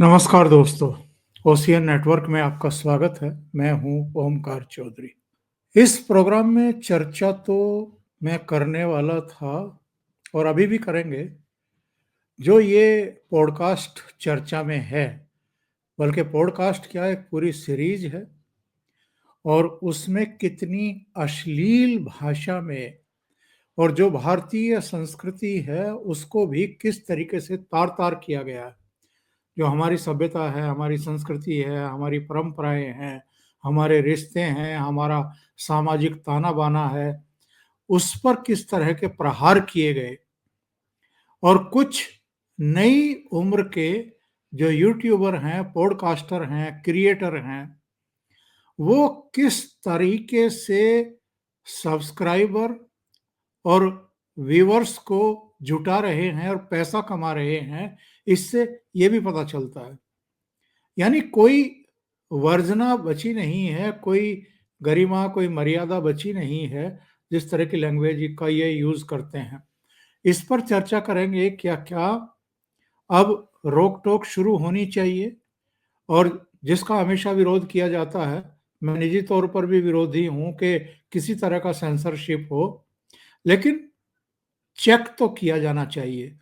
नमस्कार दोस्तों, ocean network में आपका स्वागत है। मैं हूं ओमकार चौधरी। इस प्रोग्राम में चर्चा तो मैं करने वाला था और अभी भी करेंगे, जो ये पॉडकास्ट चर्चा में है, बल्कि पॉडकास्ट क्या, एक पूरी सीरीज है और उसमें कितनी अश्लील भाषा में और जो भारतीय संस्कृति है उसको भी किस तरीके से तार-तार किया गया है। जो हमारी सभ्यता है, हमारी संस्कृति है, हमारी परंपराएं हैं, हमारे रिश्ते हैं, हमारा सामाजिक ताना-बाना है, उस पर किस तरह के प्रहार किए गए और कुछ नई उम्र के जो यूट्यूबर हैं, पॉडकास्टर हैं, क्रिएटर हैं, वो किस तरीके से सब्सक्राइबर और व्यूअर्स को जुटा रहे हैं और पैसा कमा रहे हैं, इससे ये भी पता चलता है। यानी कोई वर्जना बची नहीं है, कोई गरिमा, कोई मर्यादा बची नहीं है, जिस तरह की लैंग्वेज का ये यूज़ करते हैं। इस पर चर्चा करेंगे क्या-क्या अब रोक-टोक शुरू होनी चाहिए और जिसका हमेशा विरोध किया जाता है, मैं निजी तौर पर भी विरोधी हूँ कि किसी तरह का सेंसरशिप हो, लेकिन चेक तो किया जाना चाहिए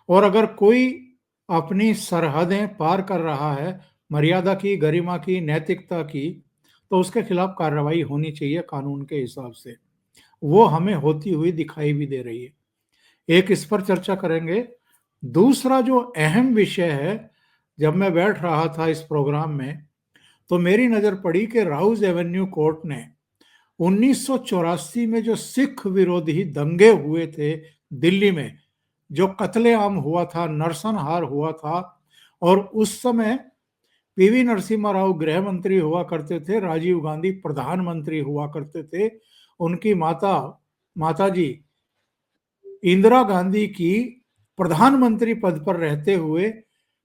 और अगर कोई अपनी सरहदें पार कर रहा है, मर्यादा की, गरिमा की, नैतिकता की, तो उसके खिलाफ कार्रवाई होनी चाहिए कानून के हिसाब से। वो हमें होती हुई दिखाई भी दे रही है। एक इस पर चर्चा करेंगे। दूसरा जो अहम विषय है, जब मैं बैठ रहा था इस प्रोग्राम में, तो मेरी नज़र पड़ी कि राउज़ एवेन्यू कोर्ट ने 1984 में जो सिख विरोधी दंगे हुए थे दिल्ली में, जो कत्लेआम हुआ था, नरसंहार हुआ था और उस समय पीवी नरसिम्हा राव गृह मंत्री हुआ करते थे, राजीव गांधी प्रधानमंत्री हुआ करते थे। उनकी माताजी इंदिरा गांधी की प्रधानमंत्री पद पर रहते हुए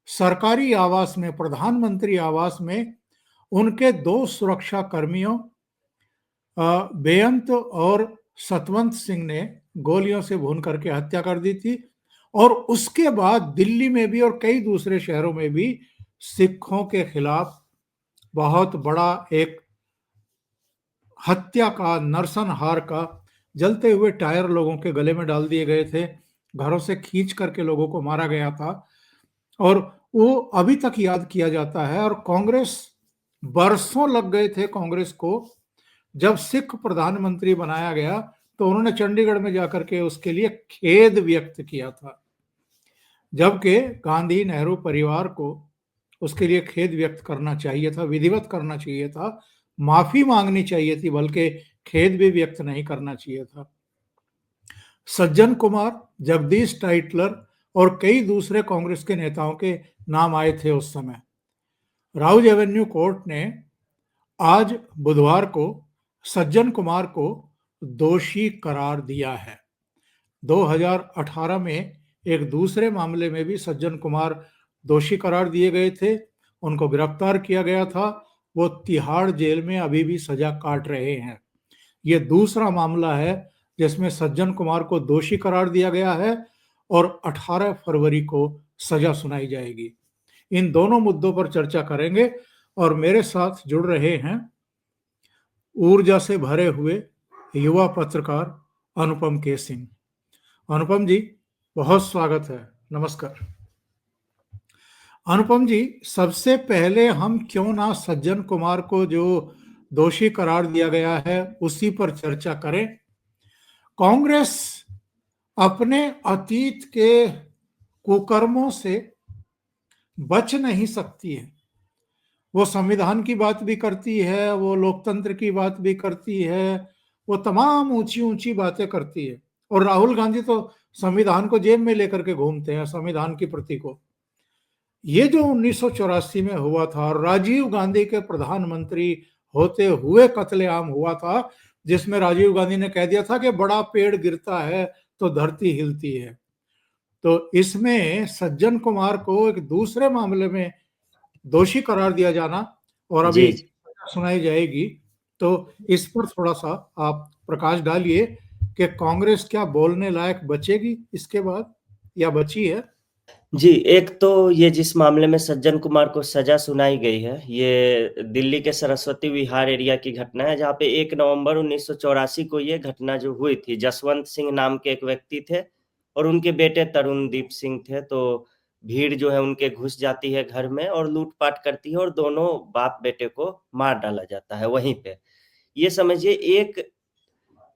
सरकारी आवास में, प्रधानमंत्री आवास में उनके दो सुरक्षा कर्मियों बेअंत और सतवंत सिंह ने गोलियों से भून करके हत्या कर दी थी और उसके बाद दिल्ली में भी और कई दूसरे शहरों में भी सिखों के खिलाफ बहुत बड़ा एक हत्या का, नरसंहार का, जलते हुए टायर लोगों के गले में डाल दिए गए थे, घरों से खींच करके लोगों को मारा गया था और वो अभी तक याद किया जाता है और कांग्रेस, बरसों लग गए थे कांग्रेस को। जब सिख प्रधानमंत्री बनाया गया तो उन्होंने चंडीगढ़ में जाकर के उसके लिए खेद व्यक्त किया था, जबकि गांधी नेहरू परिवार को उसके लिए खेद व्यक्त करना चाहिए था, विधिवत करना चाहिए था, माफी मांगनी चाहिए थी, बल्कि खेद भी व्यक्त नहीं करना चाहिए था। सज्जन कुमार, जगदीश टाइटलर और कई दूसरे कांग्रेस के नेताओं के नाम आए थे उस समय। राउज एवेन्यू कोर्ट ने आज बुधवार को सज्जन कुमार को दोषी करार दिया है। 2018 में एक दूसरे मामले में भी सज्जन कुमार दोषी करार दिए गए थे, उनको गिरफ्तार किया गया था, वो तिहाड़ जेल में अभी भी सजा काट रहे हैं। ये दूसरा मामला है जिसमें सज्जन कुमार को दोषी करार दिया गया है और 18 फरवरी को सजा सुनाई जाएगी। इन दोनों मुद्दों पर चर्चा करेंगे और मेरे साथ जुड़ रहे हैं ऊर्जा से भरे हुए युवा पत्रकार अनुपम के सिंह। अनुपम जी, बहुत स्वागत है। नमस्कार। अनुपम जी, सबसे पहले हम क्यों ना सज्जन कुमार को जो दोषी करार दिया गया है उसी पर चर्चा करें। कांग्रेस अपने अतीत के कुकर्मों से बच नहीं सकती है। वो संविधान की बात भी करती है, वो लोकतंत्र की बात भी करती है, वो तमाम ऊंची ऊंची बातें करती है और राहुल गांधी तो संविधान को जेब में लेकर के घूमते हैं, संविधान की प्रति को। ये जो 1984 में हुआ था और राजीव गांधी के प्रधानमंत्री होते हुए कत्लेआम हुआ था, जिसमें राजीव गांधी ने कह दिया था कि बड़ा पेड़ गिरता है तो धरती हिलती है, तो इसमें सज्जन कुमार को एक दूसरे मामले में दोषी करार दिया जाना और अभी जी, सुनाई जाएगी, तो इस पर थोड़ा सा आप प्रकाश डालिए कि कांग्रेस क्या बोलने लायक बचेगी इसके बाद या बची है। जी, एक तो ये जिस मामले में सज्जन कुमार को सज़ा सुनाई गई है, ये दिल्ली के सरस्वती विहार एरिया की घटना है, जहाँ पे 1 नवंबर 1984 को ये घटना जो हुई थी। जसवंत सिंह नाम के एक व्यक्ति थे और उनके बेटे तरुणदीप सिंह थे, तो भीड़ जो है उनके घुस जाती है घर में और लूट-पाट करती है और दोनों बाप-बेटे को मार डाला जाता है वहीं पे। ये समझिए एक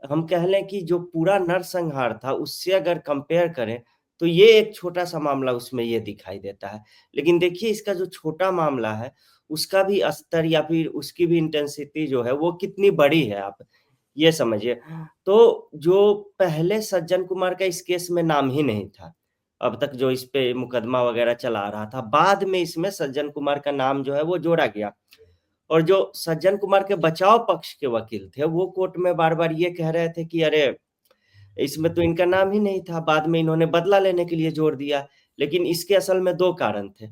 हम कह लें कि जो पूरा नरसंहार था, उससे अगर कंपेयर करें, तो ये एक छोटा-सा मामला उसमें ये दिखाई देता है। लेकिन देखिए इसका जो छोटा मामला है, उसका भी स्तर या फिर उसकी भी इंटेंसिटी जो है, वो कितनी बड़ी है आप ये समझिए। तो जो पहले सज्जन कुमार का इस केस में नाम ही नहीं था, अब तक जो इस पे मुकदमा वगैरह चला आ रहा था। बाद में इसमें सज्जन कुमार का नाम जो है वो जोड़ा गया। और जो सज्जन कुमार के बचाव पक्ष के वकील थे, वो कोर्ट में बार-बार ये कह रहे थे कि अरे! इसमें तो इनका नाम ही नहीं था, बाद में इन्होंने बदला लेने के लिए जोड़ दिया। लेकिन इसके असल में 2 कारण थे।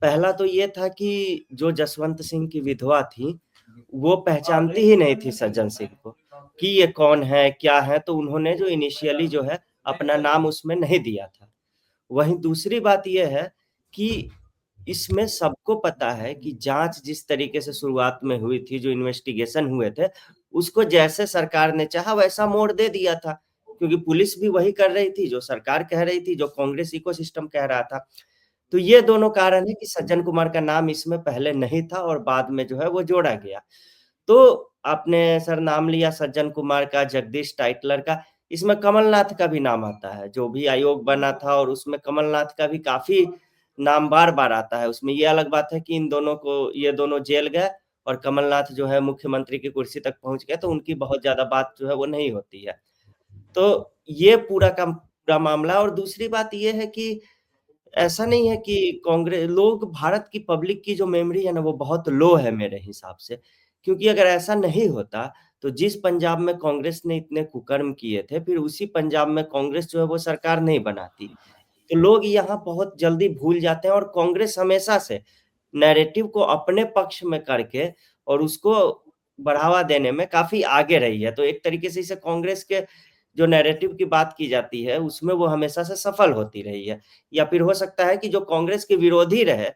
पहला तो ये था कि जो जसवंत सिंह की विधवा थी, वो पहचानती ही नहीं थी सज्जन सिंह को, कि ये कौन है, क्या है? तो उन्होंने जो इनिशियली जो है, अपना नाम उसमें नहीं दिया था। वहीं दूसरी बात ये है कि इसमें सबको पता है कि जाँच जिस तरीके से शुरुआत में हुई थी, जो इन्वेस्टिगेशन हुए थे, उसको जैसे सरकार ने चाहा वैसा मोड़ दे दिया था। क्योंकि पुलिस भी वही कर रही थी, जो सरकार कह रही थी, जो कांग्रेस इकोसिस्टम कह रहा था। तो ये दोनों कारण हैं कि सज्जन कुमार का नाम इसमें पहले नहीं था और बाद में जो है वो जोड़ा गया। तो आपने सर नाम लिया सज्जन कुमार का, जगदीश टाइटलर का, इसमें कमलनाथ का भी नाम आता है, जो भी आयोग बना था और उसमें कमलनाथ का भी काफ़ी नाम बार-बार आता है। उसमें ये अलग बात है कि इन दोनों को ये दोनों जेल गए और कमलनाथ जो है मुख्यमंत्री की कुर्सी तक पहुँच गए, तो उनकी बहुत ज़्यादा बात जो है वो नहीं होती है। तो ये पूरा का पूरा मामला और दूसरी बात ये है कि ऐसा नहीं है कि लोग भारत की पब्लिक की जो मेमोरी है ना, वो बहुत लो है मेरे हिसाब से। क्योंकि अगर ऐसा नहीं होता, तो जिस पंजाब में कांग्रेस ने इतने कुकर्म किए थे, फिर उसी पंजाब में कांग्रेस जो है वो सरकार नहीं बनाती। तो लोग यहाँ बहुत जल्दी भूल जाते हैं और कांग्रेस हमेशा से नैरेटिव को अपने पक्ष में करके और उसको बढ़ावा देने में काफ़ी आगे रही है। तो एक तरीके से इसे कांग्रेस के जो नैरेटिव की बात की जाती है, उसमें वो हमेशा से सफल होती रही है। या फिर हो सकता है कि जो कांग्रेस के विरोधी रहे,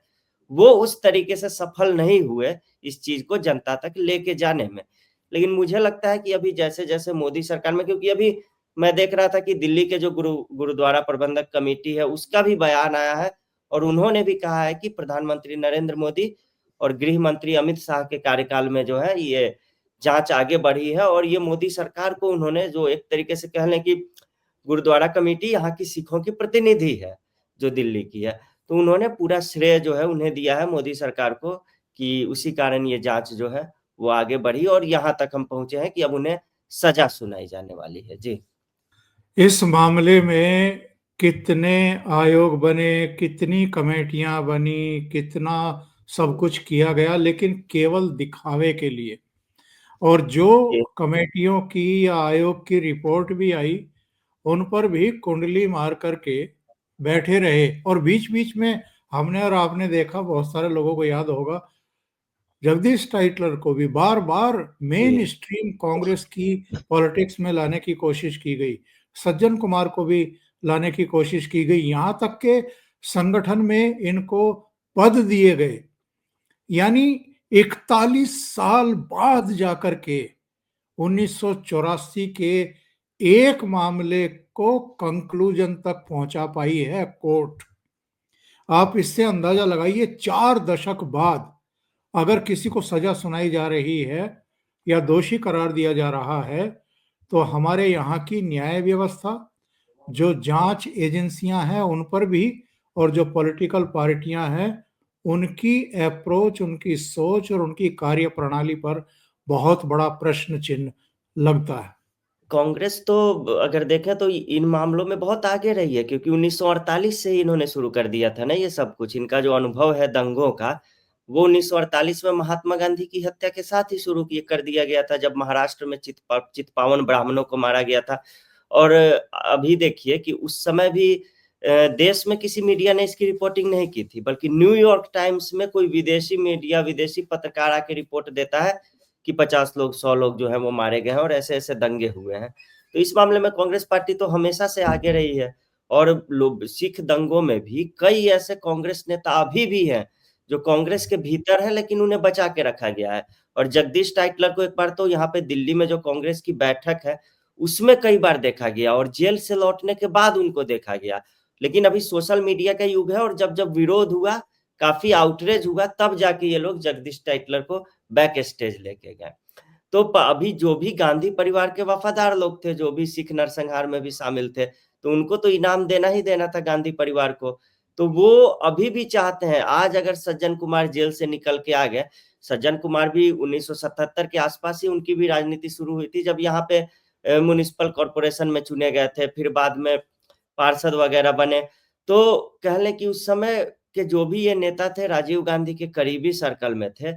वो उस तरीके से सफल नहीं हुए इस चीज़ को जनता तक लेके जाने में। लेकिन मुझे लगता है कि अभी जैसे-जैसे मोदी सरकार में क्योंकि अभी मैं देख रहा था कि दिल्ली के जो गुरुद्वारा प्रबंधक कमेटी है, उसका भी बयान आया है और उन्होंने भी कहा है कि प्रधानमंत्री नरेंद्र मोदी और गृह मंत्री अमित शाह के कार्यकाल में जो है ये जाँच आगे बढ़ी है और ये मोदी सरकार को उन्होंने जो एक तरीके से कह लें कि गुरुद्वारा कमेटी यहाँ की सिखों की प्रतिनिधि है, जो दिल्ली की है। तो उन्होंने पूरा श्रेय जो है उन्हें दिया है मोदी सरकार को कि उसी कारण ये जाँच जो है वो आगे बढ़ी और यहाँ तक हम पहुँचे हैं कि अब उन्हें सज़ा सुनाई जाने वाली है। जी। इस मामले में कितने आयोग बने, कितनी कमेटियां बनी, कितना सब कुछ किया गया, लेकिन केवल दिखावे के लिए। और जो जी। कमेटियों की या आयोग की रिपोर्ट भी आई, उन पर भी कुंडली मार करके बैठे रहे। और बीच बीच में हमने और आपने देखा, बहुत सारे लोगों को याद होगा, जगदीश टाइटलर को भी बार बार मेन जी। स्ट्रीम कांग्रेस की पॉलिटिक्स में लाने की कोशिश की गई। सज्जन कुमार को भी लाने की कोशिश की गई, यहां तक के संगठन में इनको पद दिए गए। यानी 41 साल बाद जाकर के 1984 के एक मामले को कंक्लूजन तक पहुंचा पाई है कोर्ट। आप इससे अंदाजा लगाइए, 4 दशक बाद अगर किसी को सजा सुनाई जा रही है या दोषी करार दिया जा रहा है, तो हमारे यहाँ की न्याय व्यवस्था, जो जांच एजेंसियां हैं उन पर भी, और जो पॉलिटिकल पार्टियां हैं उनकी अप्रोच, उनकी सोच और उनकी कार्य प्रणाली पर बहुत बड़ा प्रश्न चिन्ह लगता है। कांग्रेस तो अगर देखें तो इन मामलों में बहुत आगे रही है क्योंकि 1948 से ही इन्होंने शुरू कर दिया था ना ये सब कुछ। इनका जो अनुभव है दंगों का, वो 1948 में महात्मा गांधी की हत्या के साथ ही शुरू किए कर दिया गया था जब महाराष्ट्र में चित्पावन ब्राह्मणों को मारा गया था। और अभी देखिए कि उस समय भी देश में किसी मीडिया ने इसकी रिपोर्टिंग नहीं की थी, बल्कि न्यूयॉर्क टाइम्स में कोई विदेशी मीडिया, विदेशी पत्रकार आके रिपोर्ट देता है कि 50 लोग, 100 लोग जो हैं वो मारे गए हैं और ऐसे-ऐसे दंगे हुए हैं। तो इस मामले में कांग्रेस पार्टी तो हमेशा से आगे रही है और लोग सिख दंगों में भी कई ऐसे कांग्रेस नेता अभी भी हैं जो कांग्रेस के भीतर है, लेकिन उन्हें बचा के रखा गया है। और जगदीश टाइटलर को एक बार तो यहाँ पे दिल्ली में जो कांग्रेस की बैठक है उसमें कई बार देखा गया और जेल से लौटने के बाद उनको देखा गया। लेकिन अभी सोशल मीडिया का युग है और जब जब विरोध हुआ, काफी आउटरेज हुआ, तब जाके ये लोग जगदीश टाइटलर को बैक स्टेज लेके गए। तो अभी जो भी गांधी परिवार के वफादार लोग थे, जो भी सिख नरसंहार में भी शामिल थे, तो उनको तो इनाम देना ही देना था गांधी परिवार को। तो वो अभी भी चाहते हैं, आज अगर सज्जन कुमार जेल से निकल के आ गए, सज्जन कुमार भी 1977 के आसपास ही उनकी भी राजनीति शुरू हुई थी, जब यहाँ पे म्युनिसिपल कॉर्पोरेशन में चुने गए थे, फिर बाद में पार्षद वगैरह बने। तो कह लें कि उस समय के जो भी ये नेता थे राजीव गांधी के करीबी सर्कल में थे।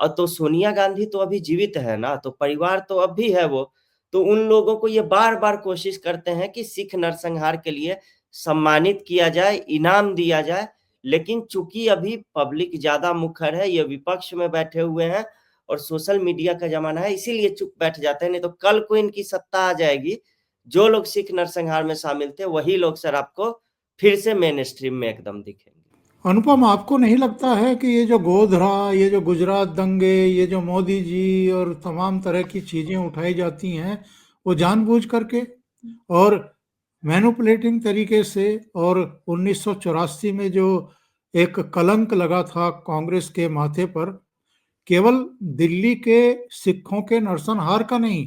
तो सोनिया गांधी तो अभी जीवित है ना, तो परिवार तो अब भी है वो। तो उन लोगों को ये बार-बार कोशिश करते हैं कि सिख नरसंहार के लिए सम्मानित किया जाए, इनाम दिया जाए। लेकिन चूँकि अभी पब्लिक ज़्यादा मुखर है, ये विपक्ष में बैठे हुए हैं और सोशल मीडिया का ज़माना है, इसीलिए चुप बैठ जाते हैं। नहीं तो कल को इनकी सत्ता आ जाएगी, जो लोग सिख नरसंहार में शामिल थे, वही लोग सर आपको फिर से मेन स्ट्रीम में एकदम दिखेंगे। अनुपम, आपको नहीं लगता है कि ये जो गोधरा, ये जो गुजरात दंगे, ये जो मोदी जी और तमाम तरह की चीज़ें उठाई जाती हैं, वो जानबूझ करके और मैनिपुलेटिंग तरीके से, और 1984 में जो एक कलंक लगा था कांग्रेस के माथे पर, केवल दिल्ली के सिखों के नरसंहार का नहीं,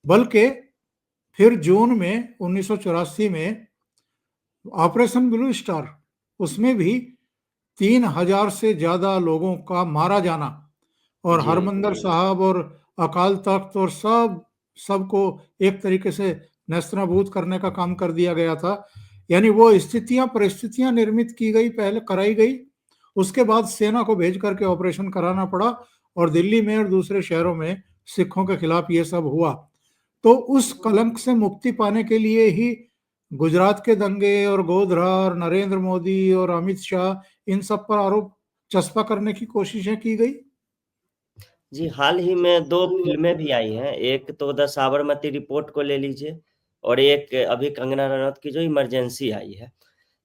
बल्कि फिर जून में 1984 में ऑपरेशन ब्लू स्टार, उसमें भी 3,000 से ज्यादा लोगों का मारा जाना, और जी। हरमंदर साहब और अकाल तख्त और सबको एक तरीके से नेस्तनाबूद करने का काम कर दिया गया था। यानी वो परिस्थितियां निर्मित की गई, पहले कराई गई, उसके बाद सेना को भेज करके ऑपरेशन कराना पड़ा, और दिल्ली में और दूसरे शहरों में सिखों के खिलाफ ये सब हुआ। तो उस कलंक से मुक्ति पाने के लिए ही गुजरात के दंगे और गोधरा और नरेंद्र मोदी और अमित शाह, इन सब पर आरोप चस्पा करने की कोशिशें की गई। जी, हाल ही में 2 फ़िल्में भी आई हैं, एक तो द साबरमती रिपोर्ट को ले लीजिए और एक अभी कंगना रनौत की जो इमरजेंसी आई है।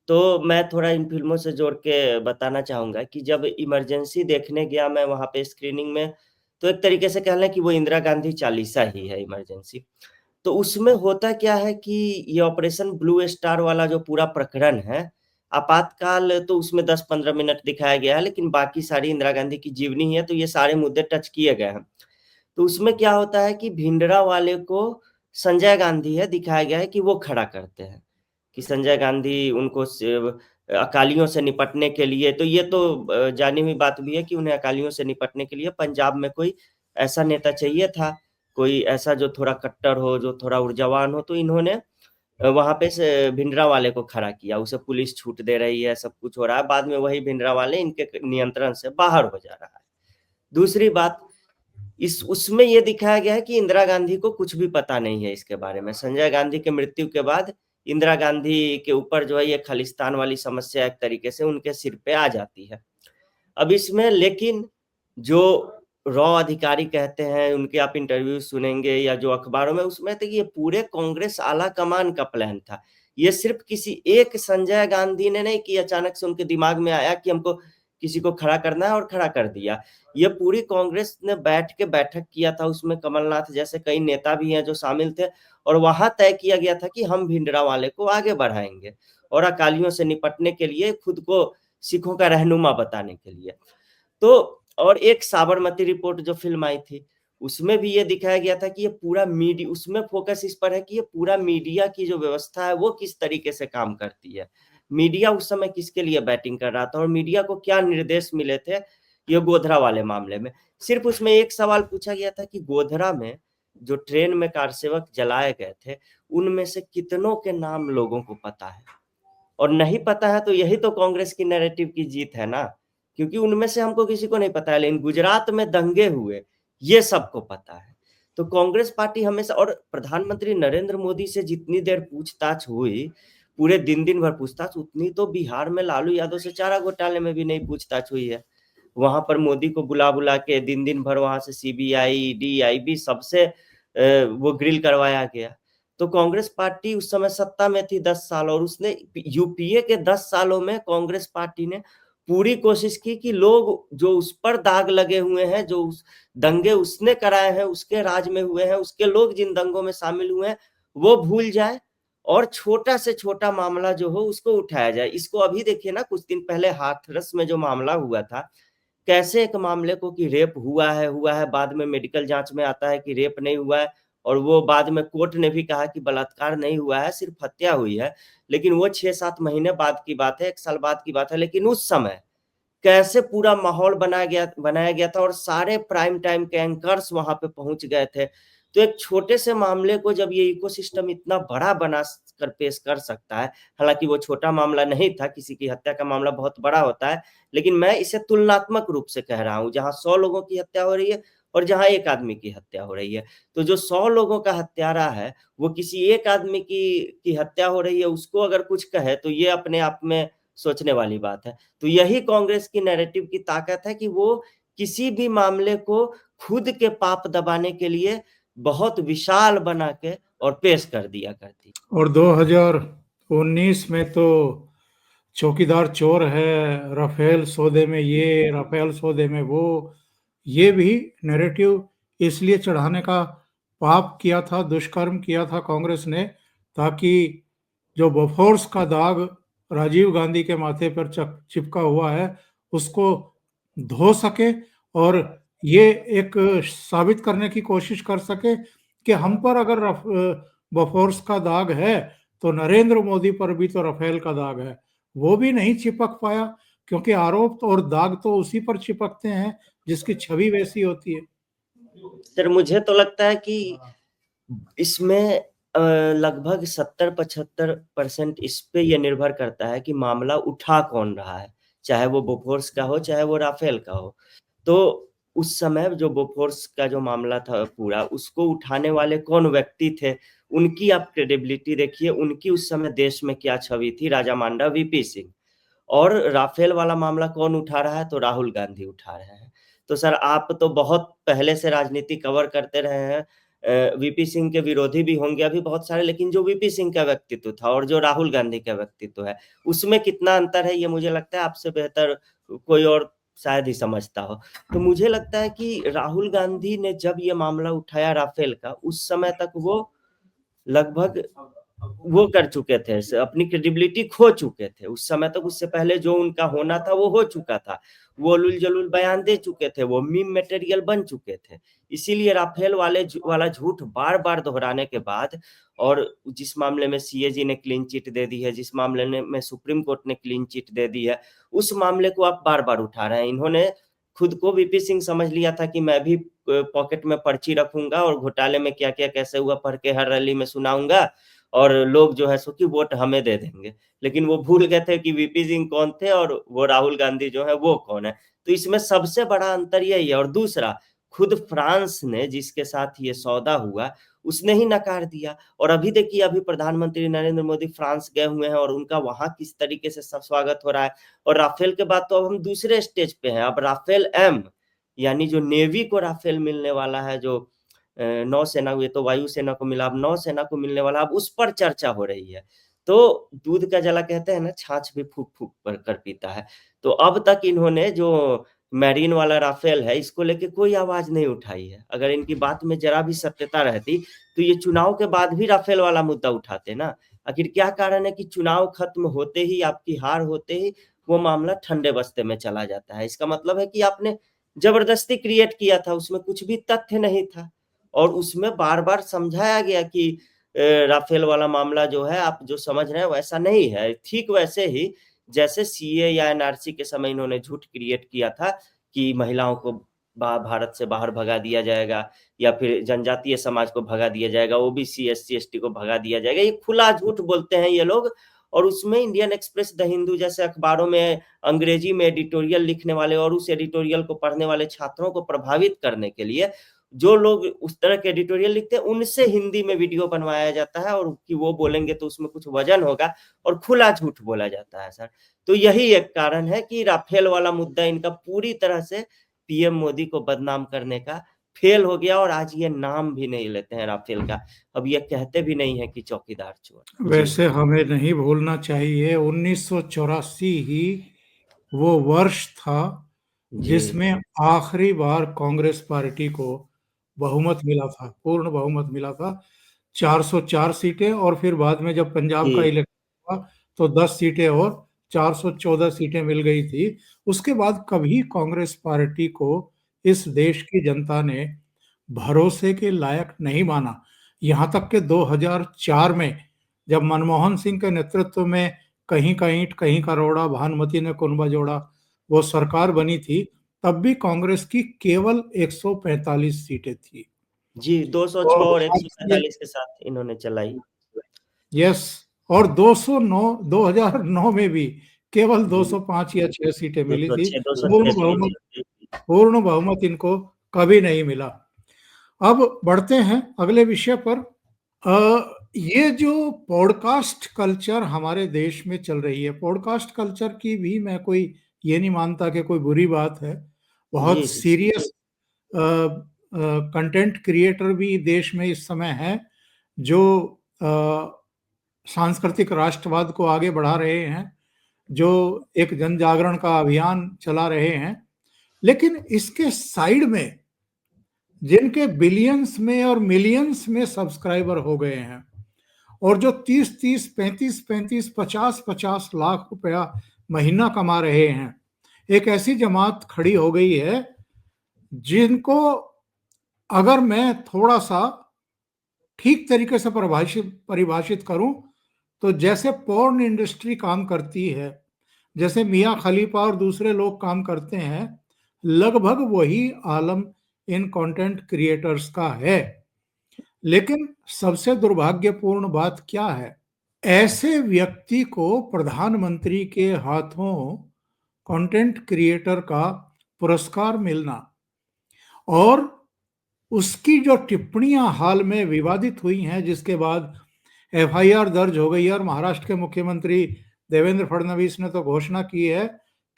तो मैं थोड़ा इन फ़िल्मों से जोड़ के बताना चाहूँगा कि जब इमरजेंसी देखने गया मैं वहाँ पे स्क्रीनिंग में, तो एक तरीके से कह लें कि वो इंदिरा गांधी चालीसा ही है इमरजेंसी। तो उसमें होता क्या है कि ये ऑपरेशन ब्लू स्टार वाला जो पूरा प्रकरण है, आपातकाल तो उसमें 10-15 मिनट दिखाया गया है, लेकिन बाकी सारी इंदिरा गांधी की जीवनी ही है, तो ये सारे मुद्दे टच किए गए हैं। तो उसमें क्या होता है कि भिंडरावाले को संजय गांधी है दिखाया गया है कि वो खड़ा करते हैं, कि संजय गांधी उनको अकालियों से निपटने के लिए, तो ये तो जानी हुई बात भी है कि उन्हें अकालियों से निपटने के लिए पंजाब में कोई ऐसा नेता चाहिए था, कोई ऐसा जो थोड़ा कट्टर हो, जो थोड़ा ऊर्जावान हो, तो इन्होंने वहाँ पे से भिंडरावाले को खड़ा किया, उसे पुलिस छूट दे रही है, सब कुछ हो रहा है, बाद में वही भिंडरावाले इनके नियंत्रण से बाहर हो जा रहा है। दूसरी बात, इस उसमें ये दिखाया गया है कि इंदिरा गांधी को कुछ भी पता नहीं है इसके बारे में। संजय गांधी के मृत्यु के बाद इंदिरा गांधी के ऊपर जो है ये खालिस्तान वाली समस्या एक तरीके से उनके सिर पे आ जाती है। अब इसमें लेकिन जो रॉ अधिकारी कहते हैं, उनके आप इंटरव्यू सुनेंगे या जो अखबारों में, उसमें तो ये पूरे कांग्रेस आला कमान का प्लान था। ये सिर्फ किसी एक संजय गांधी ने नहीं कि अचानक से उनके दिमाग में आया कि हमको किसी को खड़ा करना है और खड़ा कर दिया। ये पूरी कांग्रेस ने बैठ के बैठक किया था, उसमें कमलनाथ जैसे कई नेता भी हैं जो शामिल थे, और वहां तय किया गया था कि हम भिंडरावाले को आगे बढ़ाएंगे और अकालियों से निपटने के लिए खुद को सिखों का रहनुमा बताने के लिए। तो और एक साबरमती रिपोर्ट जो फ़िल्म आई थी, उसमें भी ये दिखाया गया था कि ये पूरा उसमें फ़ोकस इस पर है कि ये पूरा मीडिया की जो व्यवस्था है, वो किस तरीके से काम करती है। मीडिया उस समय किसके लिए बैटिंग कर रहा था और मीडिया को क्या निर्देश मिले थे, ये गोधरा वाले मामले में। सिर्फ़ उसमें एक सवाल पूछा गया था कि गोधरा में जो ट्रेन में कारसेवक जलाए गए थे, उनमें से कितनों के नाम लोगों को पता है? और नहीं पता है तो यही तो कांग्रेस की नैरेटिव की जीत है ना, क्योंकि उनमें से हमको किसी को नहीं पता है, लेकिन गुजरात में दंगे हुए, ये सबको पता है। तो कांग्रेस पार्टी हमेशा, और प्रधानमंत्री नरेंद्र मोदी से जितनी देर पूछताछ हुई, पूरे दिन भर पूछताछ, उतनी तो बिहार में लालू यादव से चारा घोटाले में भी नहीं पूछताछ हुई है। वहां पर मोदी को बुला-बुला के दिन भर वहां से सीबीआई, ईडी, आईबी सबसे वो ग्रिल करवाया गया। तो कांग्रेस पार्टी उस समय सत्ता में थी 10 साल, और उसने यूपीए के 10 सालों में कांग्रेस पार्टी ने पूरी कोशिश की कि लोग जो उस पर दाग लगे हुए हैं, जो उस दंगे उसने कराए हैं, उसके राज में हुए हैं, उसके लोग जिन दंगों में शामिल हुए हैं, वो भूल जाए और छोटा से छोटा मामला जो हो उसको उठाया जाए। इसको अभी देखिए ना, कुछ दिन पहले हाथरस में जो मामला हुआ था, कैसे एक मामले को कि रेप हुआ है, बाद में मेडिकल जांच में आता है कि रेप नहीं हुआ है, और वो बाद में कोर्ट ने भी कहा कि बलात्कार नहीं हुआ है, सिर्फ हत्या हुई है। लेकिन वो 6-7 महीने बाद की बात है, 1 साल बाद की बात है। लेकिन उस समय कैसे पूरा माहौल बनाया गया था, और सारे प्राइम टाइम के एंकर्स वहां पे पहुंच गए थे। तो एक छोटे से मामले को जब ये इकोसिस्टम इतना बड़ा बना कर पेश कर सकता है, हालांकि वो छोटा मामला नहीं था, किसी की हत्या का मामला बहुत बड़ा होता है, लेकिन मैं इसे तुलनात्मक रूप से कह रहा हूं, जहां 100 लोगों की हत्या हो रही है और जहां एक आदमी की हत्या हो रही है। तो जो 100 लोगों का हत्यारा है, वो किसी एक आदमी की हत्या हो रही है, उसको अगर कुछ कहे तो ये अपने आप में सोचने वाली बात है। तो यही कांग्रेस की नैरेटिव की ताकत है कि वो किसी भी मामले को खुद के पाप दबाने के लिए बहुत विशाल बना के और पेश कर दिया करती। और 2019 में तो चौकीदार चोर है, राफेल सौदे में ये, राफेल सौदे में वो, ये भी नैरेटिव इसलिए चढ़ाने का पाप किया था, दुष्कर्म किया था कांग्रेस ने, ताकि जो बोफोर्स का दाग राजीव गांधी के माथे पर चिपका हुआ है उसको धो सके, और ये एक साबित करने की कोशिश कर सके कि हम पर अगर बोफोर्स का दाग है तो नरेंद्र मोदी पर भी तो राफेल का दाग है। वो भी नहीं चिपक पाया, क्योंकि आरोप और दाग तो उसी पर चिपकते हैं जिसकी छवि वैसी होती है। सर मुझे तो लगता है कि इसमें लगभग 70-75% इस पे ये निर्भर करता है कि मामला उठा कौन रहा है, चाहे वो बोफोर्स का हो, चाहे वो राफेल का हो। तो उस समय जो बोफोर्स का जो मामला था पूरा, उसको उठाने वाले कौन व्यक्ति थे, उनकी आप क्रेडिबिलिटी देखिए, उनकी उस समय देश में क्या छवि थी, राजा मांडा, वीपी सिंह। और राफेल वाला मामला कौन उठा रहा है, तो राहुल गांधी उठा रहे हैं। तो सर आप तो बहुत पहले से राजनीति कवर करते रहे हैं, वीपी सिंह के विरोधी भी होंगे अभी बहुत सारे, लेकिन जो वीपी सिंह का व्यक्तित्व था और जो राहुल गांधी का व्यक्तित्व है, उसमें कितना अंतर है, ये मुझे लगता है आपसे बेहतर कोई और शायद ही समझता हो। तो मुझे लगता है कि राहुल गांधी ने जब ये मामला उठाया राफेल का, उस समय तक वो लगभग वो कर चुके थे, अपनी क्रेडिबिलिटी खो चुके थे उस समय तक। उससे पहले जो उनका होना था वो हो चुका था, वो उलूल जलूल बयान दे चुके थे, वो मीम मटेरियल बन चुके थे। इसीलिए राफेल वाला झूठ बार बार दोहराने के बाद, और जिस मामले में सीएजी ने क्लीन चिट दे दी है, जिस मामले में सुप्रीम कोर्ट ने क्लीन चिट दे दी है, उस मामले को आप बार बार उठा रहे हैं। इन्होंने खुद को वीपी सिंह समझ लिया था कि मैं भी पॉकेट में पर्ची रखूंगा और घोटाले में क्या क्या कैसे हुआ पढ़ के हर रैली में सुनाऊंगा, और लोग जो है सो कि वोट हमें दे देंगे। लेकिन वो भूल गए थे कि वीपी सिंह कौन थे और वो राहुल गांधी जो है वो कौन है। तो इसमें सबसे बड़ा अंतर यही है। और दूसरा, खुद फ्रांस ने जिसके साथ ये सौदा हुआ, उसने ही नकार दिया। और अभी देखिए, अभी प्रधानमंत्री नरेंद्र मोदी फ्रांस गए हुए हैं और उनका वहां किस तरीके से सब स्वागत हो रहा है। और राफेल के बाद तो अब हम दूसरे स्टेज पे हैं, अब राफेल एम, यानी जो नेवी को राफेल मिलने वाला है, जो नौसेना, ये तो वायुसेना को मिला, अब नौसेना को मिलने वाला, अब उस पर चर्चा हो रही है। तो दूध का जला कहते हैं ना, छाछ भी फूक फूक कर पीता है। तो अब तक इन्होंने जो मैरीन वाला राफेल है, इसको लेके कोई आवाज नहीं उठाई है। अगर इनकी बात में जरा भी सत्यता रहती तो ये चुनाव के बाद भी राफेल वाला मुद्दा उठाते ना। आखिर क्या कारण है कि चुनाव खत्म होते ही, आपकी हार होते ही, वो मामला ठंडे बस्ते में चला जाता है? इसका मतलब है कि आपने जबरदस्ती क्रिएट किया था, उसमें कुछ भी तथ्य नहीं था। और उसमें बार बार समझाया गया कि राफेल वाला मामला जो है, आप जो समझ रहे हैं वैसा नहीं है। ठीक वैसे ही जैसे सीए या एनआरसी के समय इन्होंने झूठ क्रिएट किया था कि महिलाओं को भारत से बाहर भगा दिया जाएगा, या फिर जनजातीय समाज को भगा दिया जाएगा, ओबीसी एससी एसटी को भगा दिया जाएगा। ये खुला झूठ बोलते हैं ये लोग। और उसमें इंडियन एक्सप्रेस, द हिंदू जैसे अखबारों में अंग्रेजी में एडिटोरियल लिखने वाले और उस एडिटोरियल को पढ़ने वाले छात्रों को प्रभावित करने के लिए जो लोग उस तरह के एडिटोरियल लिखते हैं, उनसे हिंदी में वीडियो बनवाया जाता है, और कि वो बोलेंगे तो उसमें कुछ वजन होगा, और खुला झूठ बोला जाता है सर। तो यही एक कारण है कि राफेल वाला मुद्दा इनका पूरी तरह से पीएम मोदी को बदनाम करने का फेल हो गया और आज ये नाम भी नहीं लेते हैं राफेल का। अब ये कहते भी नहीं है कि चौकीदार चोर। जी वैसे हमें नहीं भूलना चाहिए 1984 ही वो वर्ष था जी जिसमें आखिरी बार कांग्रेस पार्टी को बहुमत मिला था, पूर्ण बहुमत मिला था, 404 सीटें। और फिर बाद में जब पंजाब का जी इलेक्शन हुआ तो 10 सीटें और 414 सीटें मिल गई थी। उसके बाद कभी कांग्रेस पार्टी को इस देश की जनता ने भरोसे के लायक नहीं माना। यहाँ तक कि 2004 में जब मनमोहन सिंह के नेतृत्व में कहीं का ईंट कहीं का रोड़ा, भानुमति ने कुनबा जोड़ा, वो सरकार बनी थी, तब भी कांग्रेस की केवल 145 सीटें थी। जी 206 और और आज से 145 के साथ इन्होंने चलाई। यस, और 209 2009 में भी केवल 205 या 6 सीटें मिली थी। 206 206 पूर्ण सीट। बहुमत, पूर्ण बहुमत इनको कभी नहीं मिला। अब बढ़ते हैं अगले विषय पर। ये जो पॉडकास्ट कल्चर हमारे देश में चल रही है, पॉडकास्ट कल्चर की भी मैं कोई ये नहीं मानता कि कोई बुरी बात है। बहुत जी जी सीरियस कंटेंट क्रिएटर भी देश में इस समय हैं जो सांस्कृतिक राष्ट्रवाद को आगे बढ़ा रहे हैं, जो एक जन जागरण का अभियान चला रहे हैं। लेकिन इसके साइड में जिनके बिलियंस में और मिलियंस में सब्सक्राइबर हो गए हैं और जो 30-30, 35-35, 50-50 लाख रुपया महीना कमा रहे हैं, एक ऐसी जमात खड़ी हो गई है जिनको अगर मैं थोड़ा सा ठीक तरीके से परिभाषित करूं तो जैसे पोर्न इंडस्ट्री काम करती है, जैसे मियाँ खलीफा और दूसरे लोग काम करते हैं, लगभग वही आलम इन कंटेंट क्रिएटर्स का है। लेकिन सबसे दुर्भाग्यपूर्ण बात क्या है, ऐसे व्यक्ति को प्रधानमंत्री के हाथों कंटेंट क्रिएटर का पुरस्कार मिलना और उसकी जो टिप्पणियां हाल में विवादित हुई हैं, जिसके बाद एफआईआर दर्ज हो गई है और महाराष्ट्र के मुख्यमंत्री देवेंद्र फडणवीस ने तो घोषणा की है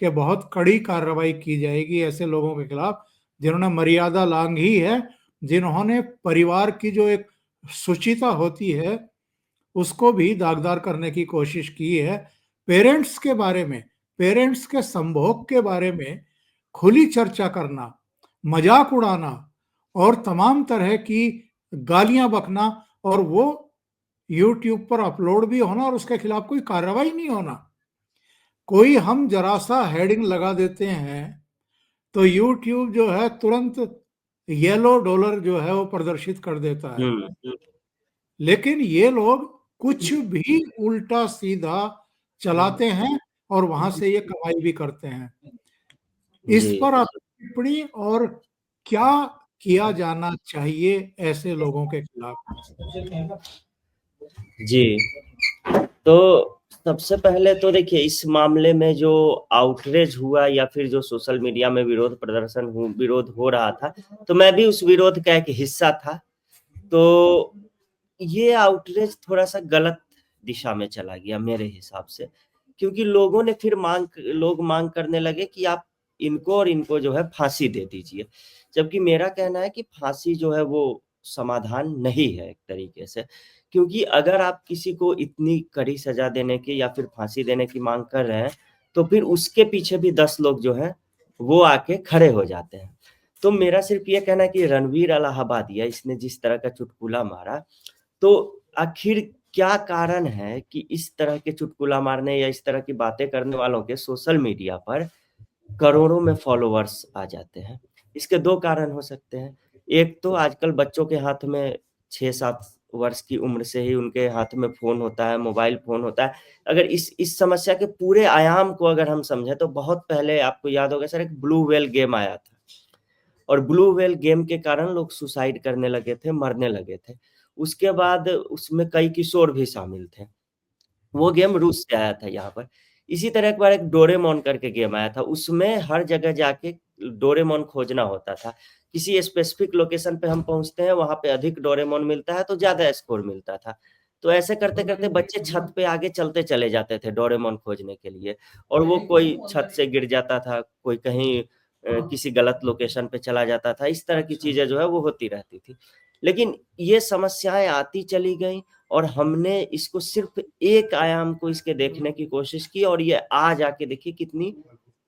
कि बहुत कड़ी कार्रवाई की जाएगी ऐसे लोगों के खिलाफ जिन्होंने मर्यादा लांघी है, जिन्होंने परिवार की जो एक शुचिता होती है उसको भी दागदार करने की कोशिश की है। पेरेंट्स के बारे में, पेरेंट्स के संभोग के बारे में खुली चर्चा करना, मजाक उड़ाना और तमाम तरह की गालियां बकना और वो यूट्यूब पर अपलोड भी होना और उसके खिलाफ कोई कार्रवाई नहीं होना। कोई हम जरा सा हेडिंग लगा देते हैं तो यूट्यूब जो है तुरंत येलो डॉलर जो है वो प्रदर्शित कर देता है। लेकिन ये लोग कुछ भी उल्टा सीधा चलाते हैं और वहां से ये कमाई भी करते हैं। इस जी पर आप टिप्पणी और क्या किया जाना चाहिए ऐसे लोगों के खिलाफ? जी। तो सबसे पहले तो देखिए इस मामले में जो आउटरेज हुआ या फिर जो सोशल मीडिया में विरोध हो रहा था, तो मैं भी उस विरोध का एक हिस्सा था। तो ये आउटरेज थोड़ा-सा गलत दिशा में चला गया मेरे हिसाब से, क्योंकि लोगों ने फिर लोग माँग करने लगे कि आप इनको और इनको जो है फांसी दे दीजिए। जबकि मेरा कहना है कि फांसी जो है वो समाधान नहीं है एक तरीके से, क्योंकि अगर आप किसी को इतनी कड़ी सज़ा देने की या फिर फांसी देने की माँग कर रहे हैं, तो फिर उसके पीछे भी 10 लोग जो हैं, वो आके खड़े हो जाते हैं। तो मेरा सिर्फ़ ये कहना है कि रणवीर इलाहाबादिया इसने जिस तरह का चुटकुला मारा, तो आखिर क्या कारण है कि इस तरह के चुटकुला मारने या इस तरह की बातें करने वालों के सोशल मीडिया पर करोड़ों में फॉलोवर्स आ जाते हैं? इसके 2 कारण हो सकते हैं। एक तो आजकल बच्चों के हाथ में 6-7 वर्ष की उम्र से ही उनके हाथ में फ़ोन होता है, मोबाइल फ़ोन होता है। अगर इस समस्या के पूरे आयाम को अगर हम समझें तो बहुत पहले आपको याद होगा सर एक ब्लू व्हेल गेम आया था। और ब्लू व्हेल गेम के कारण लोग सुसाइड करने लगे थे, मरने लगे थे। उसके बाद उसमें कई किशोर भी शामिल थे। वो गेम रूस से आया था यहाँ पर। इसी तरह एक बार एक डोरेमोन करके गेम आया था, उसमें हर जगह जाके डोरेमोन खोजना होता था। किसी स्पेसिफिक लोकेशन पे हम पहुँचते हैं, वहाँ पे अधिक डोरेमोन मिलता है तो ज़्यादा स्कोर मिलता था। तो ऐसे करते-करते बच्चे छत पे आगे चलते चले जाते थे डोरेमोन खोजने के लिए और वो कोई छत से गिर जाता था, कोई कहीं किसी गलत लोकेशन पे चला जाता था। इस तरह की चीजें जो है वो होती रहती थी। लेकिन ये समस्याएं आती चली गई और हमने इसको सिर्फ एक आयाम को इसके देखने की कोशिश की और ये आज आके देखिए कितनी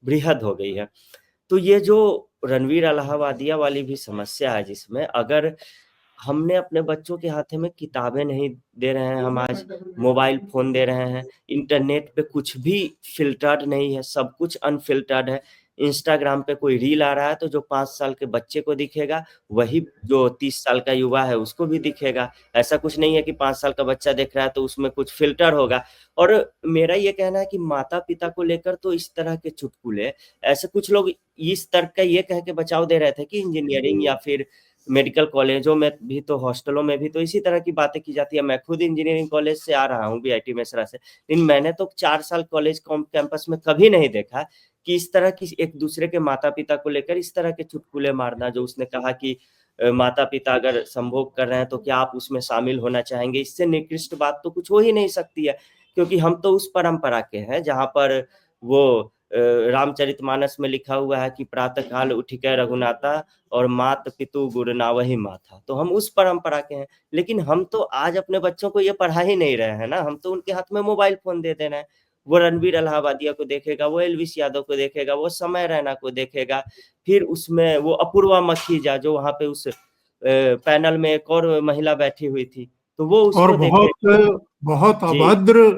बृहद हो गई है। तो ये जो रणवीर अलाहाबादिया वाली भी समस्या है, जिसमें अगर हमने अपने बच्चों के हाथ में किताबें नहीं दे रहे हैं, हम आज मोबाइल फोन दे रहे हैं, इंटरनेट पे कुछ भी फिल्टर्ड नहीं है, सब कुछ अनफिल्टर्ड है। इंस्टाग्राम पे कोई रील आ रहा है तो जो 5 साल के बच्चे को दिखेगा वही जो 30 साल का युवा है उसको भी दिखेगा। ऐसा कुछ नहीं है कि 5 साल का बच्चा देख रहा है तो उसमें कुछ फिल्टर होगा। और मेरा ये कहना है कि माता पिता को लेकर तो इस तरह के चुटकुले, ऐसे कुछ लोग इस तर्क का ये कह के बचाव दे रहे थे कि इंजीनियरिंग या फिर मेडिकल कॉलेजों में भी तो, हॉस्टलों में भी तो इसी तरह की बातें की जाती है। मैं खुद इंजीनियरिंग कॉलेज से आ रहा हूँ, बीआईटी मेसरा से, लेकिन मैंने तो 4 साल कॉलेज कैंपस में कभी नहीं देखा कि इस तरह की एक दूसरे के माता पिता को लेकर इस तरह के चुटकुले मारना। जो उसने कहा कि माता पिता अगर संभोग कर रहे हैं तो क्या आप उसमें शामिल होना चाहेंगे? इससे निकृष्ट बात तो कुछ हो ही नहीं सकती है, क्योंकि हम तो उस परंपरा के हैं जहाँ पर वो रामचरितमानस में लिखा हुआ है कि प्रातः काल उठिकै रघुनाथा और मात पितु गुरु नावहि माथा। तो हम उस परंपरा के हैं। लेकिन हम तो आज अपने बच्चों को ये पढ़ा ही नहीं रहे हैं ना, हम तो उनके हाथ में मोबाइल फोन दे दे रहे हैं। वो रणवीर अलाहाबादिया को देखेगा, वो एलविस यादव को देखेगा, वो समय रैना को देखेगा, फिर उसमें वो अपूर्वा मखीजा जो वहां पे उस पैनल में एक और महिला बैठी हुई थी, तो वो और उसको बहुत देखेगा। बहुत जी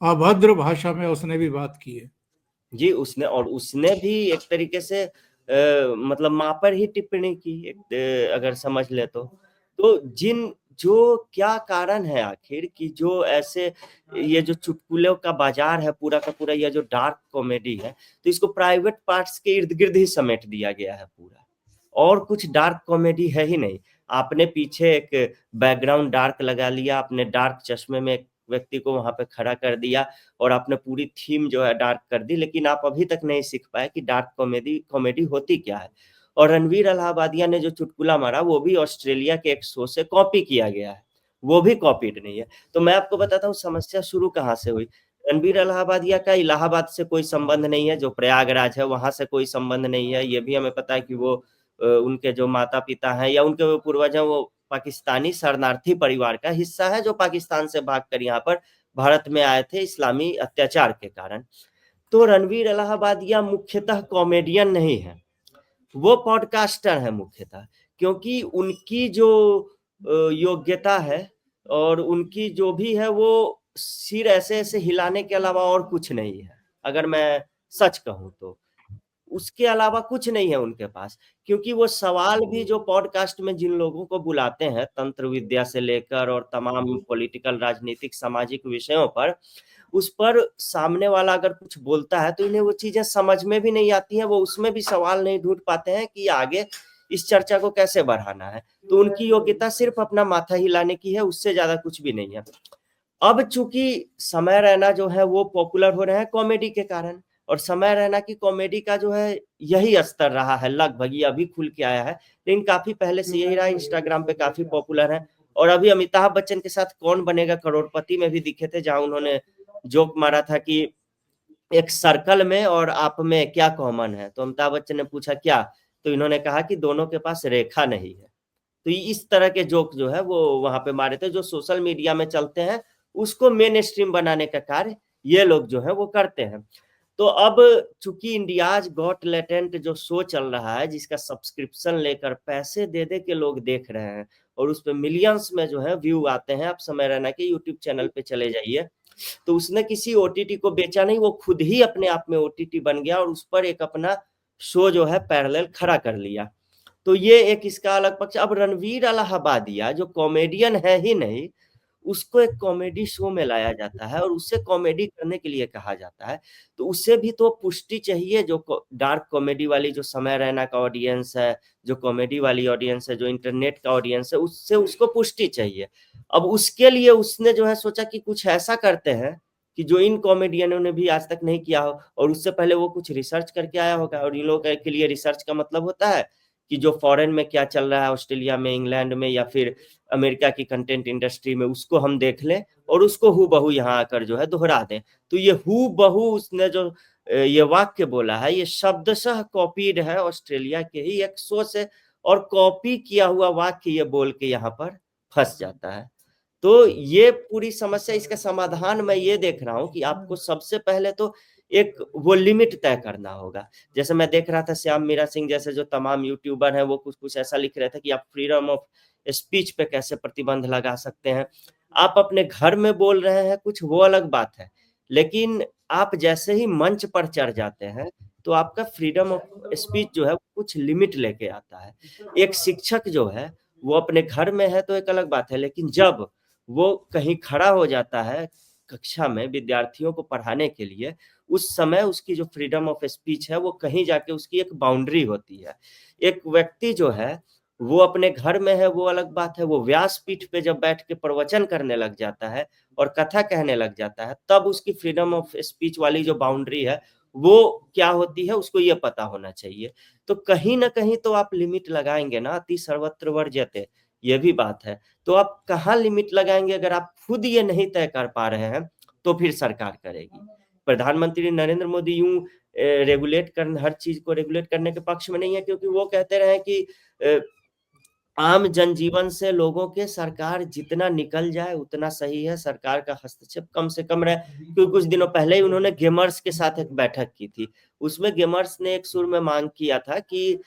अभद्र भाषा में उसने भी बात की है। जी, उसने भी एक तरीके से मतलब माँ पर ही टिप्पणी की, अगर समझ ले तो जो क्या कारण है आखिर कि जो ऐसे ये जो चुटकुलों का बाजार है पूरा का पूरा, ये जो डार्क कॉमेडी है, तो इसको प्राइवेट पार्ट्स के इर्द गिर्द ही समेट दिया गया है पूरा, और कुछ डार्क कॉमेडी है ही नहीं। आपने पीछे एक बैकग्राउंड डार्क लगा लिया, आपने डार्क चश्मे में एक व्यक्ति को वहां पे खड़ा कर दिया और आपने पूरी थीम जो है डार्क कर दी, लेकिन आप अभी तक नहीं सीख पाए कि डार्क कॉमेडी कॉमेडी होती क्या है। और रणवीर अलाहाबादिया ने जो चुटकुला मारा वो भी ऑस्ट्रेलिया के एक शो से कॉपी किया गया है, वो भी कॉपीड नहीं है। तो मैं आपको बताता हूँ समस्या शुरू कहाँ से हुई। रणवीर अलाहाबादिया का इलाहाबाद से कोई संबंध नहीं है, जो प्रयागराज है वहां से कोई संबंध नहीं है। ये भी हमें पता है कि वो उनके जो माता पिता हैं या उनके पूर्वज हैं वो पाकिस्तानी शरणार्थी परिवार का हिस्सा है, जो पाकिस्तान से भागकर यहाँ पर भारत में आए थे इस्लामी अत्याचार के कारण। तो रणवीर अलाहाबादिया मुख्यतः कॉमेडियन नहीं है, वो पॉडकास्टर है मुख्यतः, क्योंकि उनकी जो योग्यता है और उनकी जो भी है वो सिर ऐसे ऐसे हिलाने के अलावा और कुछ नहीं है। अगर मैं सच कहूं तो उसके अलावा कुछ नहीं है उनके पास, क्योंकि वो सवाल भी जो पॉडकास्ट में जिन लोगों को बुलाते हैं, तंत्र विद्या से लेकर और तमाम पॉलिटिकल, राजनीतिक, सामाजिक विषयों पर, उस पर सामने वाला अगर कुछ बोलता है तो इन्हें वो चीजें समझ में भी नहीं आती हैं, वो उसमें भी सवाल नहीं ढूंढ पाते हैं कि आगे इस चर्चा को कैसे बढ़ाना है। तो उनकी योग्यता सिर्फ अपना माथा हिलाने की है, उससे ज्यादा कुछ भी नहीं है। अब चूंकि समय रैना जो है वो पॉपुलर हो रहे हैं कॉमेडी के कारण, और समय रैना की कॉमेडी का जो है यही स्तर रहा है लगभग, ये अभी खुल के आया है, लेकिन काफी पहले से यही रहा। इंस्टाग्राम पे काफी पॉपुलर है। और अभी अमिताभ बच्चन के साथ कौन बनेगा करोड़पति में भी दिखे थे, जहां उन्होंने जोक मारा था कि एक सर्कल में और आप में क्या कॉमन है, तो अमिताभ बच्चन ने पूछा क्या, तो इन्होंने कहा कि दोनों के पास रेखा नहीं है। तो इस तरह के जोक जो है वो वहां पे मारे थे, जो सोशल मीडिया में चलते हैं उसको मेन स्ट्रीम बनाने का कार्य ये लोग जो है वो करते हैं। तो अब चूंकि इंडियाज गॉट लेटेंट जो शो चल रहा है, जिसका सब्सक्रिप्शन लेकर पैसे दे दे के लोग देख रहे हैं और उस पे मिलियंस में जो है व्यू आते हैं, आप समय रैना के यूट्यूब चैनल पे चले जाइए, तो उसने किसी ओटीटी को बेचा नहीं, वो खुद ही अपने आप में ओटीटी बन गया और उस पर एक अपना शो जो है पैरेलल खड़ा कर लिया। तो ये एक इसका अलग पक्ष। अब रणवीर अलाहाबादिया जो कॉमेडियन है ही नहीं, उसको एक कॉमेडी शो में लाया जाता है और उससे कॉमेडी करने के लिए कहा जाता है, तो उससे भी तो पुष्टि चाहिए। जो डार्क कॉमेडी वाली जो समय रैना का ऑडियंस है, जो कॉमेडी वाली ऑडियंस है, जो इंटरनेट का ऑडियंस है, उससे उसको पुष्टि चाहिए। अब उसके लिए उसने जो है सोचा कि कुछ ऐसा करते हैं कि जो इन कॉमेडियनों ने भी आज तक नहीं किया हो, और उससे पहले वो कुछ रिसर्च करके आया होगा। और इन लोगों के लिए रिसर्च का मतलब होता है कि जो फॉरेन में क्या चल रहा है, ऑस्ट्रेलिया में, इंग्लैंड में या फिर अमेरिका की कंटेंट इंडस्ट्री में, उसको हम देख लें और उसको हूबहू यहाँ आकर जो है दोहरा दें। तो ये हूबहू उसने जो ये वाक्य बोला है, ये शब्दशः कॉपीड है ऑस्ट्रेलिया के ही एक शो से, और कॉपी किया हुआ वाक्य ये बोल के यहाँ पर फंस जाता है। तो ये पूरी समस्या, इसका समाधान मैं ये देख रहा हूँ कि आपको सबसे पहले तो एक वो लिमिट तय करना होगा। जैसे मैं देख रहा था श्याम मीरा सिंह जैसे जो तमाम यूट्यूबर हैं, वो कुछ ऐसा लिख रहे थे कि आप फ्रीडम ऑफ स्पीच पे कैसे प्रतिबंध लगा सकते हैं। आप अपने घर में बोल रहे हैं कुछ, वो अलग बात है, लेकिन आप जैसे ही मंच पर चढ़ जाते हैं तो आपका फ्रीडम ऑफ स्पीच जो है कुछ लिमिट लेके आता है। एक शिक्षक जो है वो अपने घर में है तो एक अलग बात है, लेकिन जब वो कहीं खड़ा हो जाता है कक्षा में विद्यार्थियों को पढ़ाने के लिए, उस समय उसकी जो फ्रीडम ऑफ स्पीच है वो कहीं जाके उसकी एक बाउंड्री होती है। एक व्यक्ति जो है वो अपने घर में है, वो अलग बात है, वो व्यासपीठ पे जब बैठ के प्रवचन करने लग जाता है और कथा कहने लग जाता है, तब उसकी फ्रीडम ऑफ स्पीच वाली जो बाउंड्री है वो क्या होती है उसको ये पता होना चाहिए। तो कहीं न कहीं तो आप लिमिट लगाएँगे ना, अति सर्वत्र वर्ज्यते, ये भी बात है। तो आप कहाँ लिमिट लगाएँगे अगर आप खुद ये नहीं तय कर पा रहे हैं, तो फिर सरकार करेगी। प्रधानमंत्री नरेंद्र मोदी यूँ रेगुलेट करने, हर चीज़ को रेगुलेट करने के पक्ष में नहीं है, क्योंकि वो कहते रहे कि अ, आम जनजीवन से लोगों के सरकार जितना निकल जाए उतना सही है, सरकार का हस्तक्षेप कम से कम रहे। क्योंकि कुछ दिनों पहले ही उन्होंने गेमर्स के साथ एक बैठक की थी। उसमें गेमर्स ने एक सुर में माँग किया था कि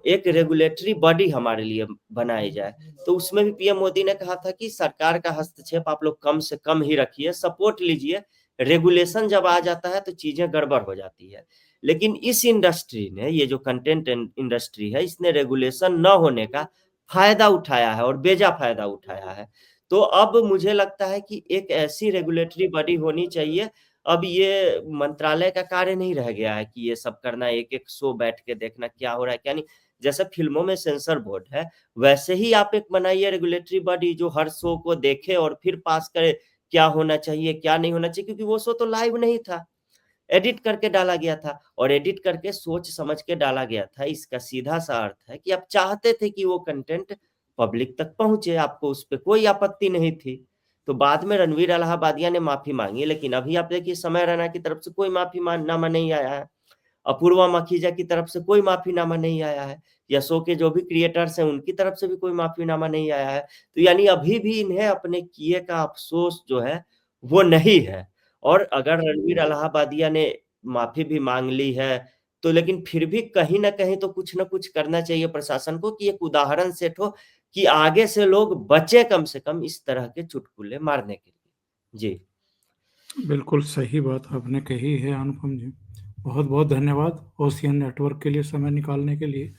एक रेगुलेटरी बॉडी हमारे लिए बनाई जाए। तो उसमें भी पीएम मोदी ने कहा था कि सरकार का हस्तक्षेप आप लोग कम से कम ही रखिए, सपोर्ट लीजिए। रेगुलेशन जब आ जाता है तो चीज़ें गड़बड़ हो जाती है। लेकिन इस इंडस्ट्री ने, ये जो कंटेंट इंडस्ट्री है, इसने रेगुलेशन ना होने का फ़ायदा उठाया है और बेजा फ़ायदा उठाया है। तो अब मुझे लगता है कि एक ऐसी रेगुलेटरी बॉडी होनी चाहिए। अब ये मंत्रालय का कार्य नहीं रह गया है कि ये सब करना, एक-एक शो बैठ के देखना क्या हो रहा है, क्या नहीं। जैसे फ़िल्मों में सेंसर बोर्ड है, वैसे ही आप एक बनाइए रेगुलेटरी बॉडी जो हर शो को देखे और फिर पास करे, क्या होना चाहिए, क्या नहीं होना चाहिए, क्योंकि वो शो तो लाइव नहीं था। एडिट करके डाला गया था और एडिट करके सोच समझ के डाला गया था। इसका सीधा-सा अर्थ है कि आप चाहते थे कि वो कंटेंट पब्लिक तक पहुँचे, आपको उस पे कोई आपत्ति नहीं थी। तो बाद में रणवीर इलाहाबादिया ने माफ़ी माँगी, लेकिन अभी आप देखिए समय रैना की तरफ से कोई माफ़ीनामा नहीं आया है। अपूर्वा माखीजा की तरफ से कोई माफ़ीनामा नहीं आया है, या शो के जो भी क्रिएटर्स हैं उनकी तरफ से भी कोई माफ़ीनामा नहीं आया है। तो यानी अभी भी इन्हें अपने किए का अफ़सोस जो है वो नहीं है। और अगर रणवीर इलाहाबादिया ने माफ़ी भी माँग ली है, तो लेकिन फिर भी कहीं न कहीं तो कुछ न कुछ करना चाहिए प्रशासन को कि एक उदाहरण सेट हो कि आगे से लोग बचें कम से कम इस तरह के चुटकुले मारने के लिए। जी। बिल्कुल सही बात आपने कही है अनुपम जी। बहुत-बहुत धन्यवाद ओशियन नेटवर्क के लिए समय निकालने के लिए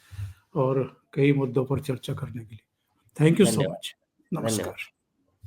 और कई मुद्दों पर चर्चा करने के लिए। थैंक यू सो धन्यवाद, मच। धन्यवाद। नमस्कार।